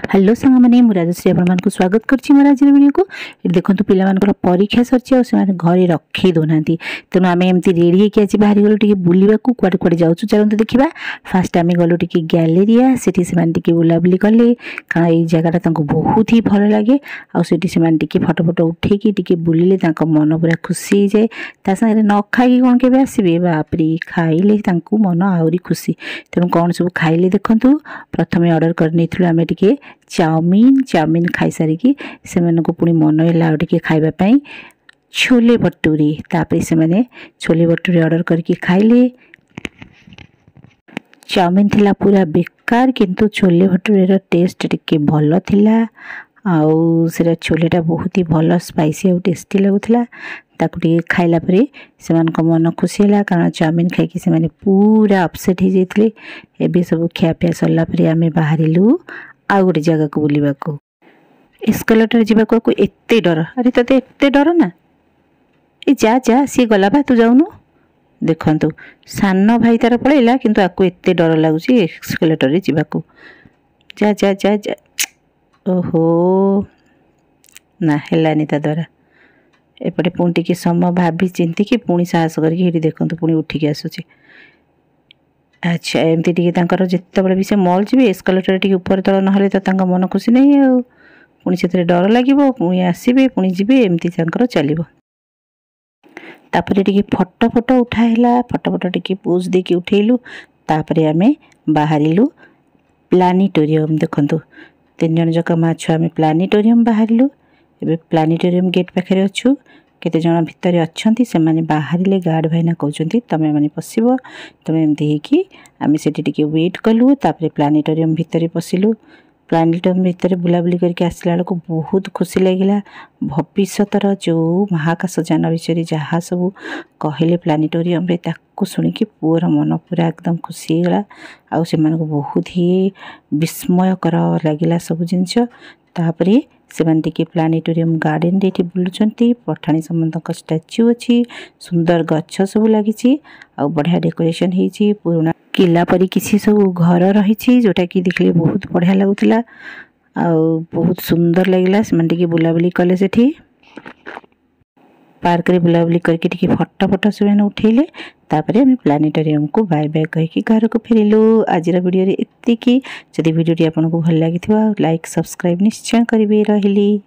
Hello सांग मैंने राजश्री आपको स्वागत करछि मोर आज वीडियो को। देखो पिला परीक्षा सरछि और से घरे रखी दौना तेणु आम एमती रेडी होकर आज बाहरी गलु टे बुलवा कुआड़े कुआड़े जाऊँ चलते देखा। फास्ट आम गलु टे गैलेरिया से बुलाबुली कले कारण ये जगटा बहुत ही भल लगे आटे फटो फटो उठे बुलिले मन पूरा खुशी हो जाए सागर न खाई कौन के आसबे बापरे खाइले मन आहरी खुशी। तेणु कौन सब खाइले देखु प्रथम ऑर्डर कर आम टे चाउमिन खाई सारिकी से पुणी मन है खाइबा छोले भटूरे तापर से मैंने छोले भटूरे ऑर्डर करके खाइले। चाउमिन थिला पूरा बेकार किंतु छोले भटूरे टेस्ट टिके भल थिला आउ से छोलेटा बहुत ही भल स्पाइसी और टेस्टी लगुला। ताकू टे खाइला परे से मन खुशी है कारण चाउमिन खाई से पूरा अपसेट हो जाते। एबे सब खियापिया सरला परे आमे बाहरिलु आउ गोटे जगह को बुलवा को एस्केलेटर जावाक एते डर। अरे तते एते डर ना ए जा जा सी गला बा तू जाऊनु। देखंतु सान भाई तार पळैला किंतु आकु एते डर लागुची एस्केलेटर रे जावाक। जा जा जा जा ओहो ना हेलानी ता द्वारा एपटे पुणी टिके समय भाभी चिंती कि पुणी साहस करके देखंतु पुणी उठिक आसुची। अच्छा एमती टे जिते भी से मॉल जी एस्केलेटर टे ऊपर तल ना मन खुशी नहीं पुणी से डर लगे पुणी आसबे पुणी जी एमती चलो तापर टे फटो फटो उठाला फटो फटो टे पोज देकी उठेलु तापर आम बाहरिलु प्लानेटोरियम। देखंतु 3 जन जक माँ छुआ आम प्लानेटोरियम बाहरिलु। एबे प्लानेटोरियम गेट पाखे अच्छु केते जन भितर अच्छा से माने बाहरिले गार्ड भाईना कहते तमें मैंने पशब तमें एमती होगी आम से वेट कलु तापर प्लानेटोरियम भितर पशिलु। प्लानेटोरियम भितर बुलाबुली करके आसला बेलू बहुत खुशी लगिला। भविष्यतर जो महाकाशयान विषय जहाँ सब कहले प्लानेटोरियम रे ताकू शुणिकी पुअर मन पूरा एकदम खुशी होगा आउ से बहुत ही विस्मयकर लगिला सब जिनस। तापर से प्लानेटोरियम गार्डन रे बुलुंट पठाणी समंत स्टाच्यू अच्छी सुंदर गछ सब लगी बढ़िया डेकोरेशन होती पुराना किला परी किसी सब घर रही जोटा कि देखले बहुत बढ़िया लगुला बहुत सुंदर लगिला। से बुलाबुली कले से पार्क रे बुलाबुली करके टिके फटो फटो सब उठेले तापर आम प्लानेटोरियम को बाय बाय कहीकि घर को फेरिलु। आज वीडियो एतिकी जदि वीडियो आपको भल लगी लाइक सब्सक्राइब निश्चय करेंगे। रही।